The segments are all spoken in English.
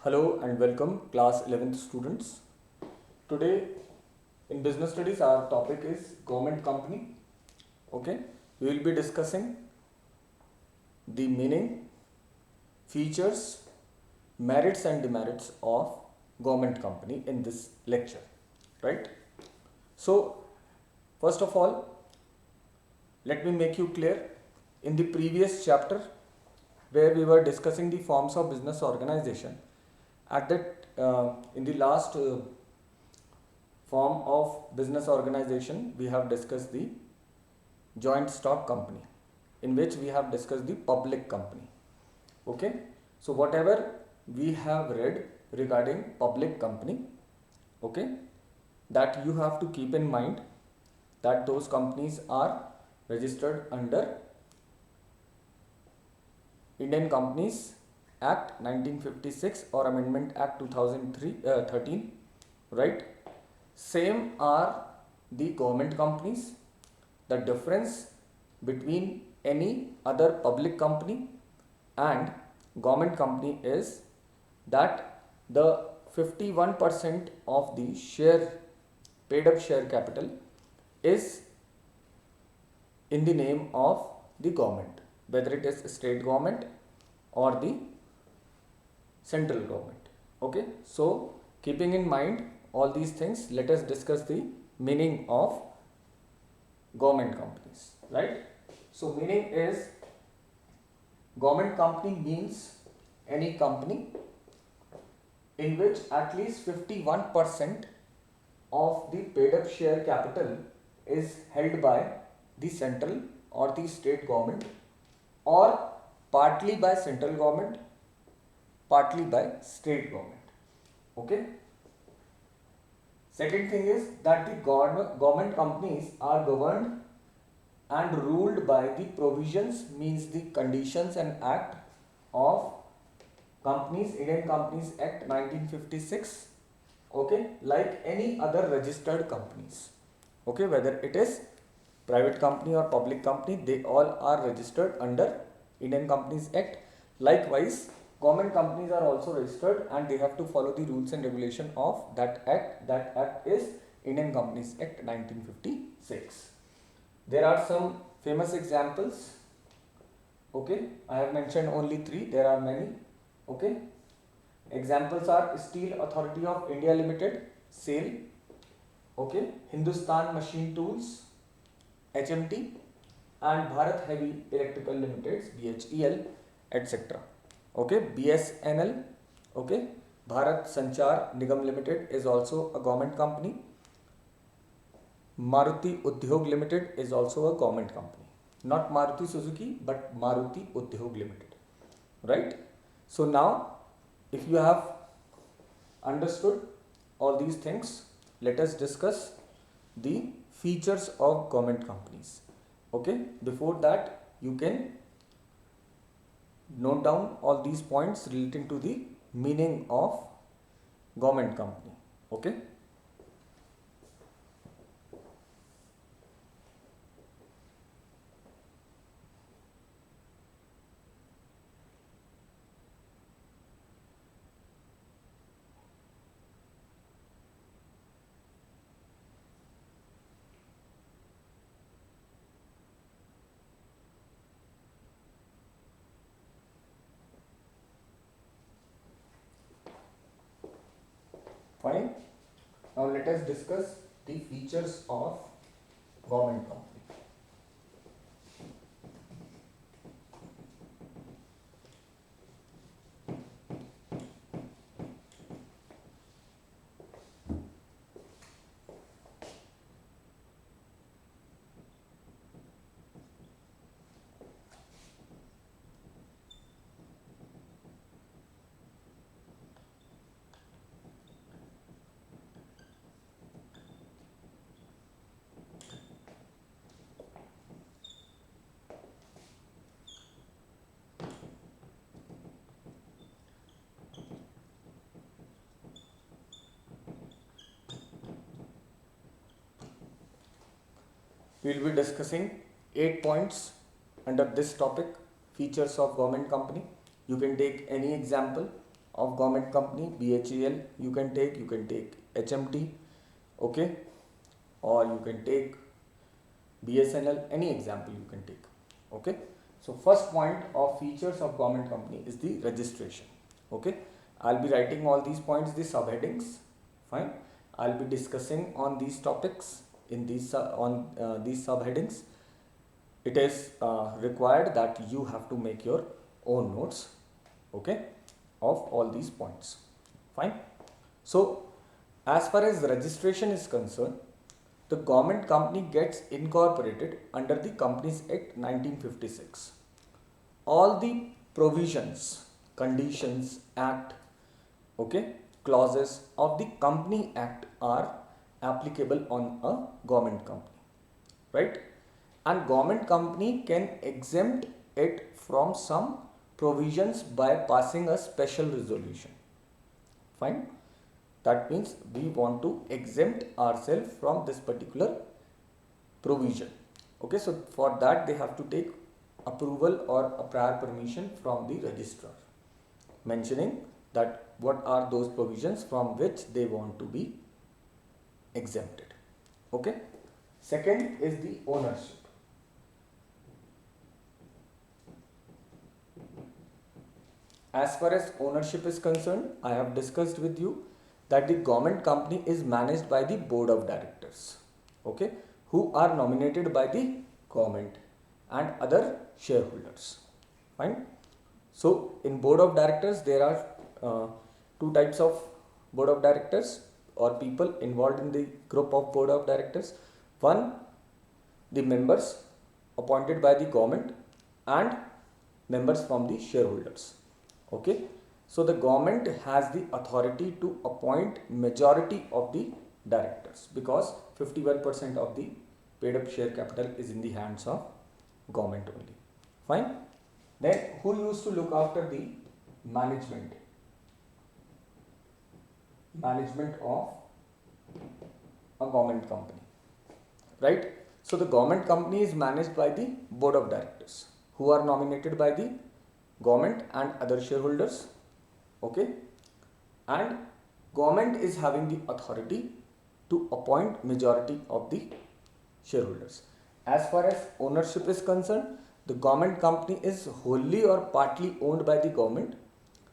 Hello and welcome class 11th students. Today in business studies our topic is government company. Okay, we will be discussing the meaning, features, merits and demerits of government company in this lecture, right? So first of all, let me make you clear, in the previous chapter where we were discussing the forms of business organization, at that in the last form of business organization we have discussed the joint stock company, in which we have discussed the public company. Okay, so whatever we have read regarding public company, okay, that you have to keep in mind that those companies are registered under Indian Companies Act 1956 or Amendment Act 2013, right? Same are the government companies. The difference between any other public company and government company is that the 51% of the share, paid up share capital, is in the name of the government, whether it is state government or the central government. Okay, so keeping in mind all these things, let us discuss the meaning of government companies, right? So meaning is, government company means any company in which at least 51% of the paid up share capital is held by the central or the state government, or partly by central government, partly by state government. Okay. Second thing is that the government companies are governed and ruled by the provisions, means the conditions and act of Indian Companies Act 1956. Okay, like any other registered companies. Okay, whether it is private company or public company, they all are registered under Indian Companies Act. Likewise, government companies are also registered and they have to follow the rules and regulation of that act. That act is Indian Companies Act 1956. There are some famous examples. Okay, I have mentioned only three, there are many. Okay, examples are Steel Authority of India Limited, SAIL. Okay, Hindustan Machine Tools, HMT, and Bharat Heavy Electrical Limited, BHEL, etc. Okay, BSNL, okay, Bharat Sanchar Nigam Limited is also a government company. Maruti Udyog Limited is also a government company. Not Maruti Suzuki, but Maruti Udyog Limited, right? So now, if you have understood all these things, let us discuss the features of government companies. Okay, before that you can note down all these points relating to the meaning of government company. Okay, fine. Now let us discuss the features of government company. We will be discussing 8 points under this topic, features of government company. You can take any example of government company, BHEL you can take HMT, okay, or you can take BSNL, any example you can take, okay. So first point of features of government company is the registration, okay. I'll be writing all these points, the subheadings, fine. I'll be discussing on these topics in these these subheadings. It is required that you have to make your own notes, okay, of all these points, fine. So as far as registration is concerned, the government company gets incorporated under the Companies Act 1956. All the provisions, conditions, act, okay, clauses of the Company Act are applicable on a government company, right? And government company can exempt it from some provisions by passing a special resolution, fine. That means we want to exempt ourselves from this particular provision, okay. So for that they have to take approval or a prior permission from the registrar, mentioning that what are those provisions from which they want to be exempted, okay. Second is the ownership. As far as ownership is concerned, I have discussed with you that the government company is managed by the board of directors, okay, who are nominated by the government and other shareholders, fine. So in board of directors there are two types of board of directors or people involved in the group of board of directors. One, the members appointed by the government and members from the shareholders, okay. So the government has the authority to appoint majority of the directors because 51% of the paid up share capital is in the hands of government only, fine. Then who used to look after the management of a government company, right? So the government company is managed by the board of directors who are nominated by the government and other shareholders, okay. And government is having the authority to appoint majority of the shareholders. As far as ownership is concerned, the government company is wholly or partly owned by the government.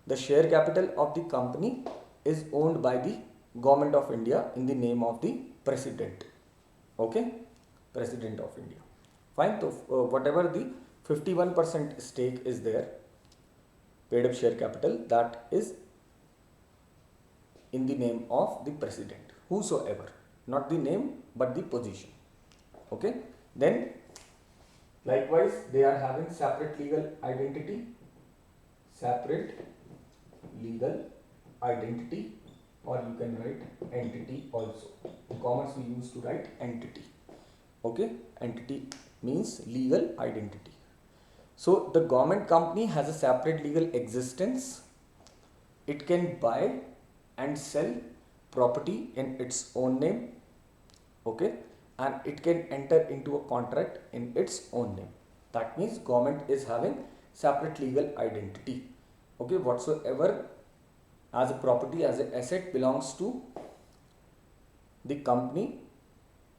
The share capital of the company is owned by the government of India in the name of the president, okay, president of India, fine. So whatever the 51% stake is there, paid up share capital, that is in the name of the president, whosoever, not the name but the position, okay. Then likewise they are having separate legal identity, or you can write entity also. In commerce we used to write entity, okay. Entity means legal identity. So the government company has a separate legal existence. It can buy and sell property in its own name, okay, and it can enter into a contract in its own name. That means government is having separate legal identity, okay. Whatsoever as a property, as an asset belongs to the company,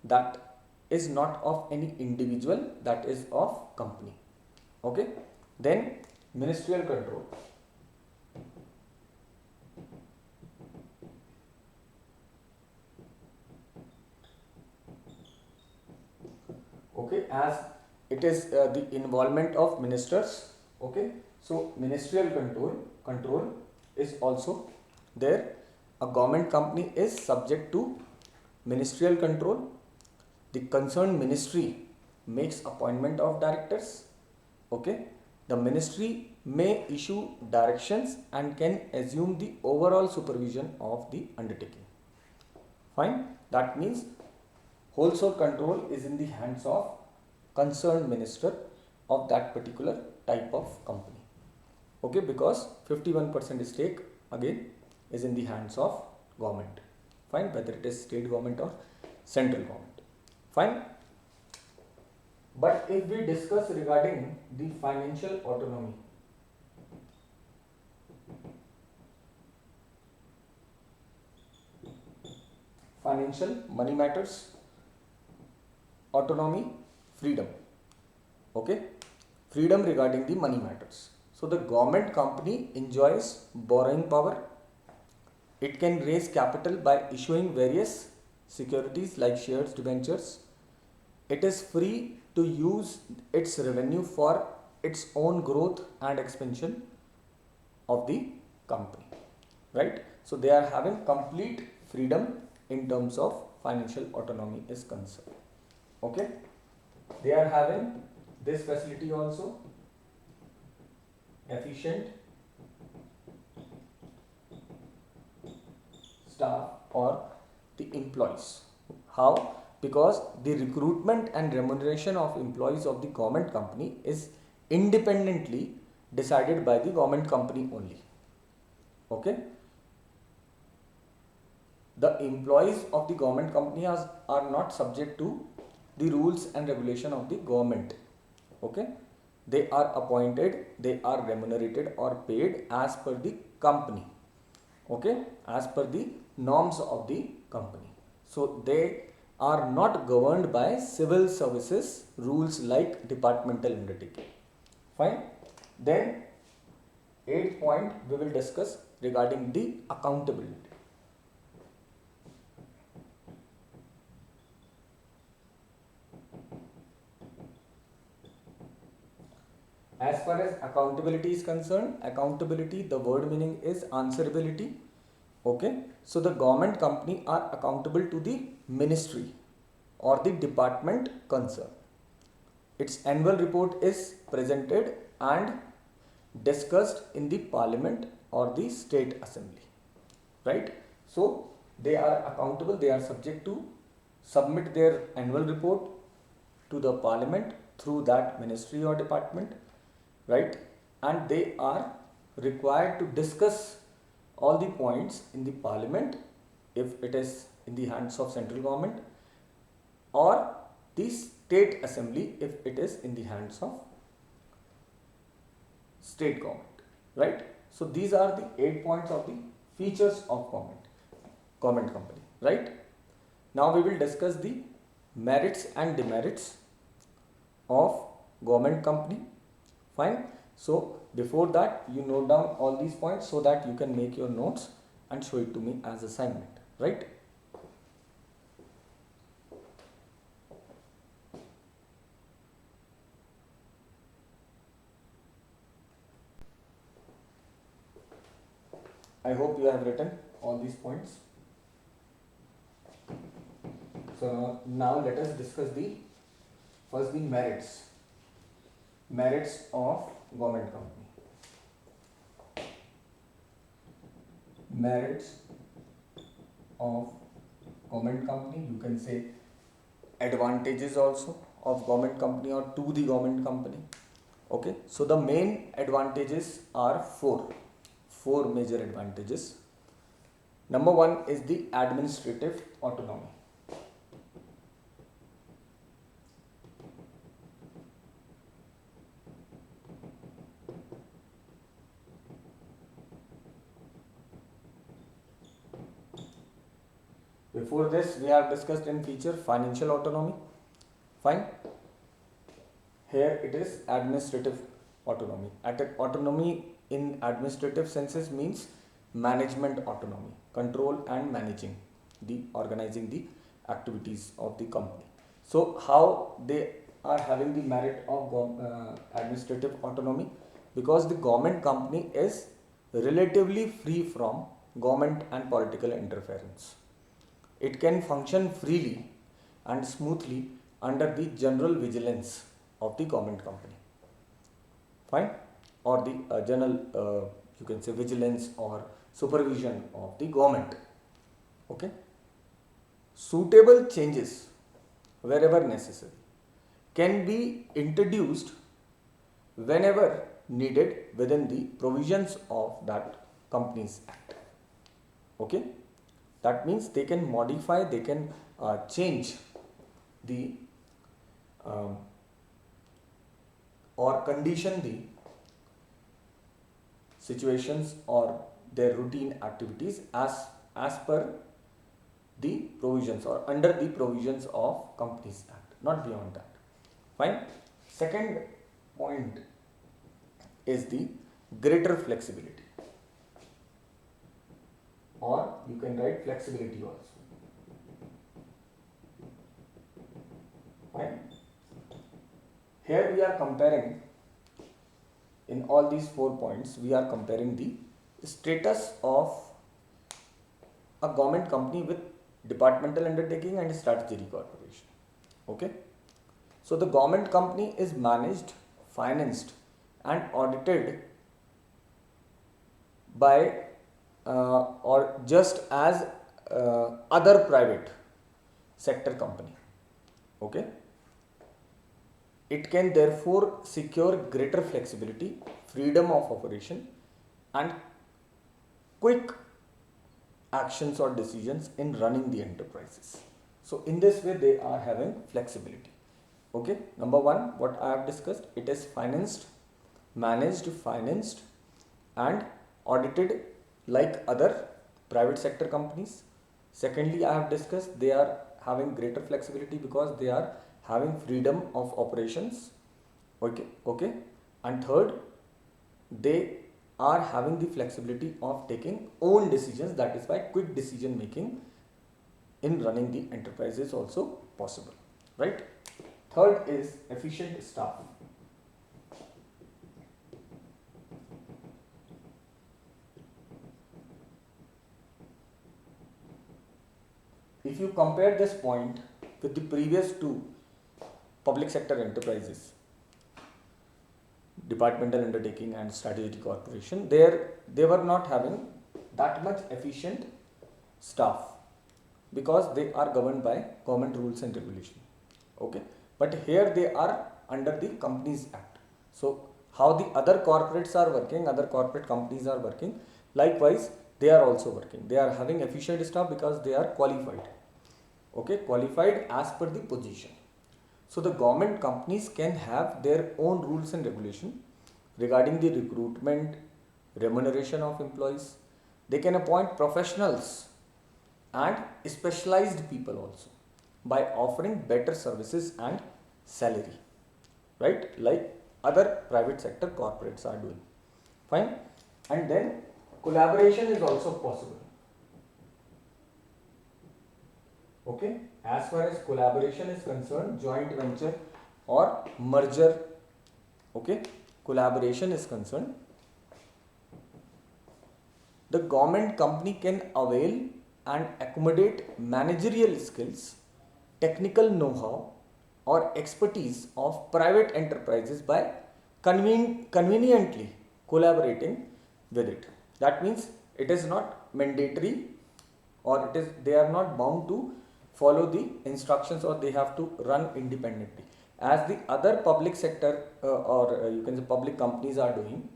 that is not of any individual, that is of company, okay. Then ministerial control. Okay, as it is the involvement of ministers, okay. So ministerial control is also there. A government company is subject to ministerial control. The concerned ministry makes appointment of directors, okay. The ministry may issue directions and can assume the overall supervision of the undertaking, fine. That means wholesale control is in the hands of concerned minister of that particular type of company, okay, because 51% stake again is in the hands of government, fine, whether it is state government or central government, fine. But if we discuss regarding the financial autonomy, financial, money matters, autonomy, freedom. Okay, freedom regarding the money matters. So the government company enjoys borrowing power. It can raise capital by issuing various securities like shares, debentures. It is free to use its revenue for its own growth and expansion of the company, right? So they are having complete freedom in terms of financial autonomy is concerned. Okay, they are having this facility also, efficient staff or the employees. How? Because the recruitment and remuneration of employees of the government company is independently decided by the government company only. Okay, the employees of the government company are not subject to the rules and regulation of the government. Okay, they are appointed, they are remunerated or paid as per the company. Okay, as per the norms of the company. So they are not governed by civil services rules like departmental undertaking. Fine. Then 8th point we will discuss regarding the accountability. As far as accountability is concerned, accountability, the word meaning is answerability. Okay, so the government company are accountable to the ministry or the department concerned. Its annual report is presented and discussed in the parliament or the state assembly, right? So they are accountable, they are subject to submit their annual report to the parliament through that ministry or department, right? And they are required to discuss all the points in the parliament if it is in the hands of central government, or the state assembly if it is in the hands of state government, right? So these are the 8 points of the features of government company, right? Now we will discuss the merits and demerits of government company. Fine. So before that, you note down all these points so that you can make your notes and show it to me as assignment, right? I hope you have written all these points. So now let us discuss the first the merits of government company. Merits of government company, you can say advantages also of government company or to the government company. Okay, so the main advantages are four major advantages. Number one is the administrative autonomy. Before this, we have discussed in feature financial autonomy. Fine. Here it is administrative autonomy. Autonomy in administrative senses means management autonomy, control and managing the organizing the activities of the company. So how they are having the merit of administrative autonomy? Because the government company is relatively free from government and political interference. It can function freely and smoothly under the general vigilance of the government company. Fine, or the general you can say vigilance or supervision of the government. Okay, suitable changes wherever necessary can be introduced whenever needed within the provisions of that companies act. Okay, that means they can modify, they can change the or condition the situations or their routine activities as per the provisions or under the provisions of Companies Act, not beyond that. Fine. Second point is the greater flexibility, or you can write flexibility also. Fine. Here we are comparing, in all these 4 points, we are comparing the status of a government company with departmental undertaking and statutory corporation. Okay. So the government company is managed, financed and audited by or just as other private sector company. Okay. It can therefore secure greater flexibility, freedom of operation and quick actions or decisions in running the enterprises. So in this way they are having flexibility. Okay, number one, what I have discussed, it is financed, managed, financed and audited like other private sector companies. Secondly, I have discussed they are having greater flexibility because they are having freedom of operations. Okay. And third, they are having the flexibility of taking own decisions. That is why quick decision making in running the enterprise is also possible, right? Third is efficient staff. If you compare this point with the previous two public sector enterprises, departmental undertaking and strategic corporation, there they were not having that much efficient staff because they are governed by government rules and regulation. Okay, but here they are under the Companies Act. So how the other corporates are working, other corporate companies are working, likewise they are also working. They are having efficient staff because they are qualified. Okay, qualified as per the position. So the government companies can have their own rules and regulation regarding the recruitment, remuneration of employees. They can appoint professionals and specialized people also by offering better services and salary, right? Like other private sector corporates are doing. Fine. And then collaboration is also possible. Okay, as far as collaboration is concerned, joint venture or merger, okay, collaboration is concerned, the government company can avail and accommodate managerial skills, technical know-how or expertise of private enterprises by conveniently collaborating with it. That means it is not mandatory, or it is they are not bound to follow the instructions, or they have to run independently as the other public sector or you can say public companies are doing.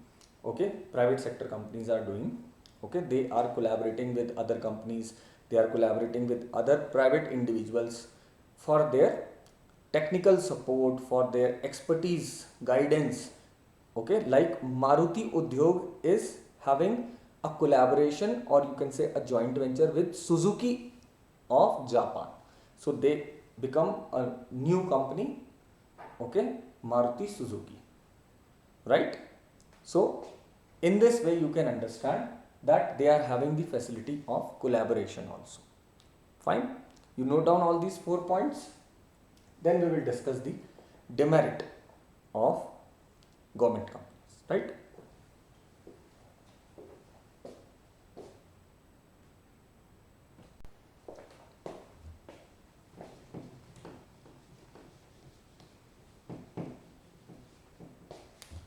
Okay, private sector companies are doing. Okay, they are collaborating with other companies, they are collaborating with other private individuals for their technical support, for their expertise, guidance. Okay, like Maruti Udyog is having a collaboration, or you can say a joint venture with Suzuki of Japan. So they become a new company, okay, Maruti Suzuki, right? So in this way you can understand that they are having the facility of collaboration also. Fine. You note down all these 4 points. Then we will discuss the demerit of government companies, right?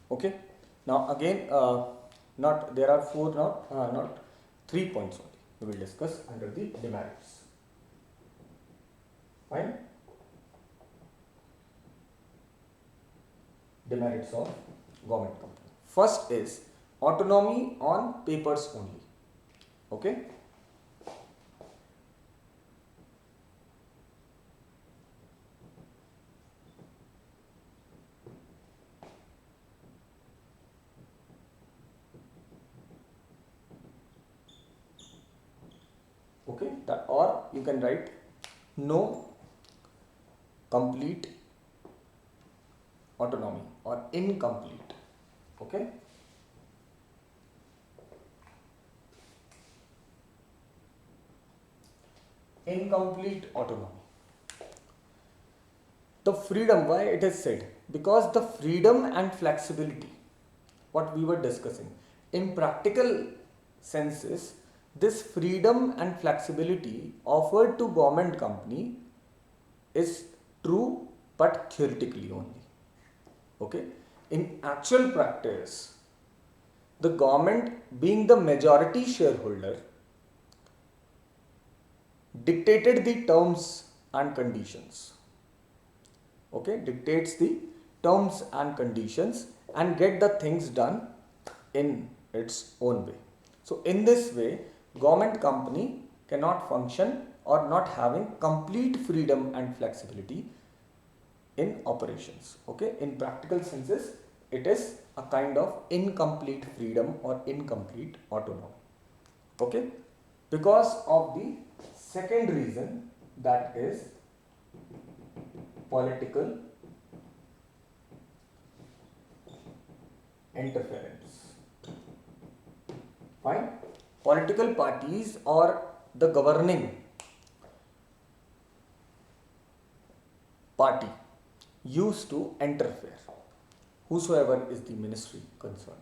Okay. Now again, not there are 4, not 3 points only we will discuss under the demerits. Fine. Demerits of government company. First is autonomy on papers only. Okay. Okay, that, or you can write no complete autonomy or incomplete. Okay, incomplete autonomy. The freedom, why it is said? Because the freedom and flexibility, what we were discussing, in practical senses, this freedom and flexibility offered to government company is true but theoretically only. Okay, in actual practice, the government being the majority shareholder dictated the terms and conditions. Okay, dictates the terms and conditions and get the things done in its own way. So in this way, government company cannot function or not having complete freedom and flexibility in operations. Okay, in practical senses, it is a kind of incomplete freedom or incomplete autonomy. Okay, because of the second reason, that is political interference. Fine. Political parties or the governing party used to interfere, whosoever is the ministry concerned.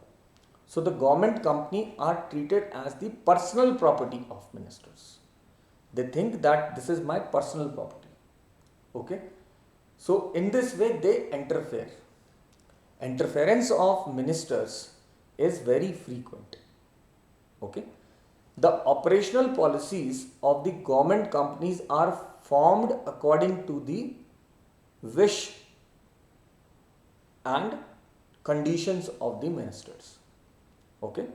So the government company are treated as the personal property of ministers. They think that this is my personal property. Okay. So in this way they interfere. Interference of ministers is very frequent. Okay. The operational policies of the government companies are formed according to the wish and conditions of the ministers. Okay.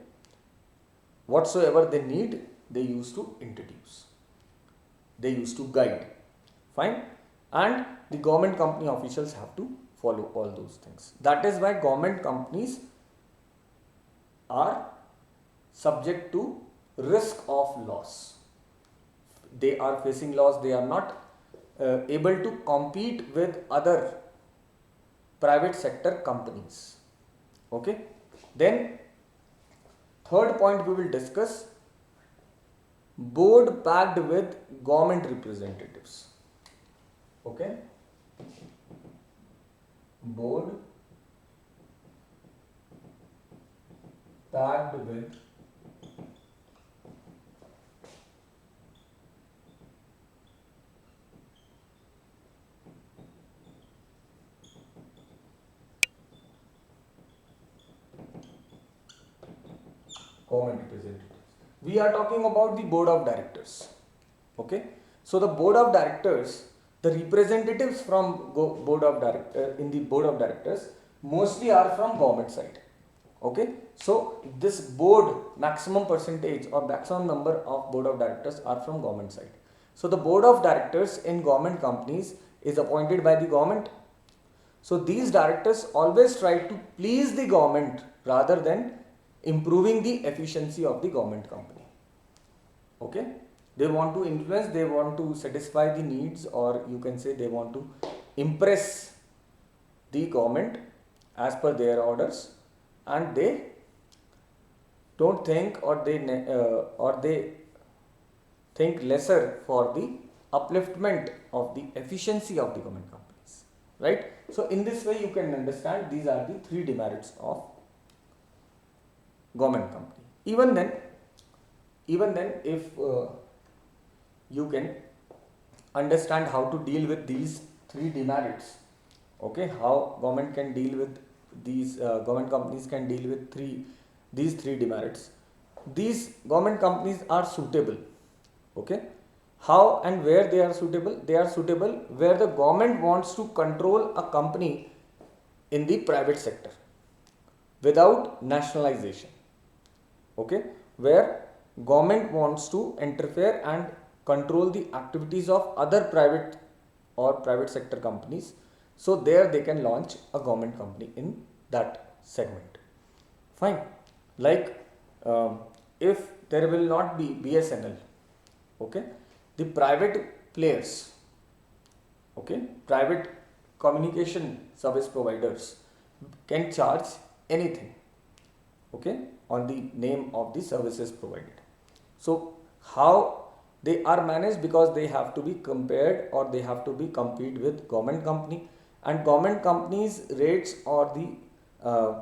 Whatsoever they need, they used to introduce. They used to guide. Fine. And the government company officials have to follow all those things. That is why government companies are subject to risk of loss. They are facing loss. They are not able to compete with other private sector companies. Okay. Then third point we will discuss, board packed with government representatives. Okay. Board packed with government representatives. We are talking about the board of directors. Okay. So the board of directors, the representatives from board of in the board of directors mostly are from government side. Okay. So this board, maximum percentage or maximum number of board of directors are from government side. So the board of directors in government companies is appointed by the government. So these directors always try to please the government rather than improving the efficiency of the government company. Okay. They want to influence, they want to satisfy the needs, or you can say they want to impress the government as per their orders, and they don't think or they think lesser for the upliftment of the efficiency of the government companies, right? So in this way you can understand these are the three demerits of government company. Even then if you can understand how to deal with these three demerits, okay, how government can deal with these government companies can deal with these three demerits. These government companies are suitable. Okay. How and where they are suitable? They are suitable where the government wants to control a company in the private sector without nationalization. Okay. Where government wants to interfere and control the activities of other private or private sector companies. So there they can launch a government company in that segment. Fine. Like if there will not be BSNL, Okay, the private players, okay, private communication service providers can charge anything, okay, on the name of the services provided. So how they are managed? Because they have to be compared, or they have to be compete with government company, and government companies rates or the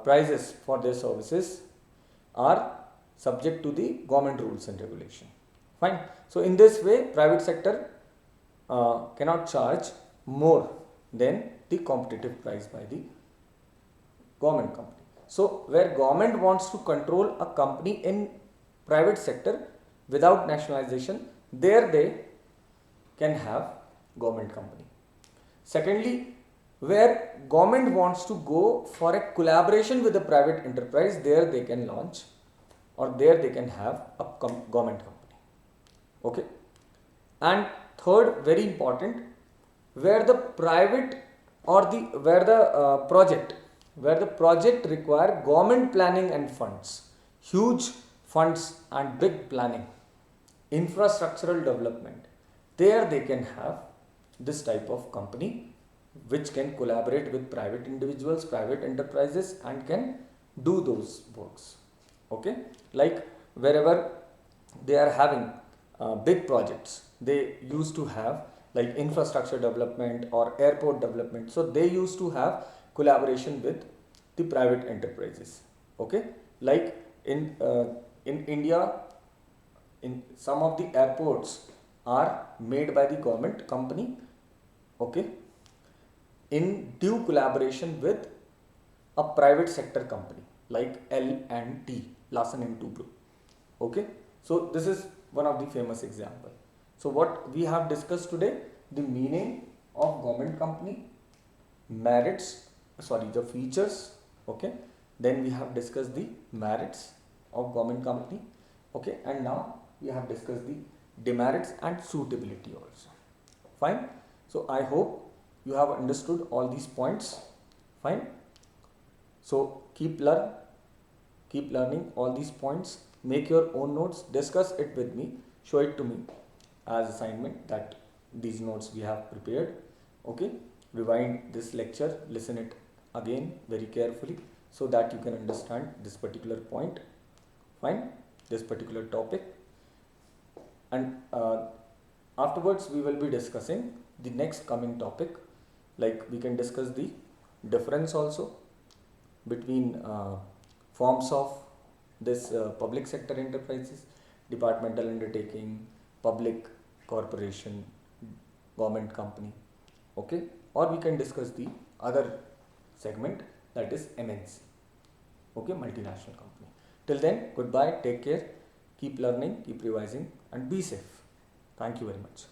prices for their services are subject to the government rules and regulation. Fine. So in this way, private sector cannot charge more than the competitive price by the government company. So where government wants to control a company in private sector without nationalization, there they can have government company. Secondly, where government wants to go for a collaboration with a private enterprise, there they can launch, or there they can have a government company. Okay. And third, very important, where the private or the where the project require government planning and funds, huge funds and big planning, infrastructural development, there they can have this type of company which can collaborate with private individuals, private enterprises, and can do those works. Okay, like wherever they are having big projects, they used to have like infrastructure development or airport development, so they used to have collaboration with the private enterprises. Okay, like in India, in some of the airports are made by the government company, okay, in due collaboration with a private sector company like L&T, Larsen and Toubro. Okay, so this is one of the famous example. So what we have discussed today, the meaning of government company, merits, the features, okay, then we have discussed the merits of government company, okay, and now we have discussed the demerits and suitability also. Fine. So I hope you have understood all these points. Fine. So keep learning all these points, make your own notes, discuss it with me, show it to me as assignment that these notes we have prepared. Okay, rewind this lecture, listen it again very carefully so that you can understand this particular point. Fine, this particular topic, and afterwards we will be discussing the next coming topic, like we can discuss the difference also between forms of this public sector enterprises, departmental undertaking, public corporation, government company, okay, or we can discuss the other segment, that is MNC, okay, multinational company. Till then, goodbye, take care, keep learning, keep revising, and be safe. Thank you very much.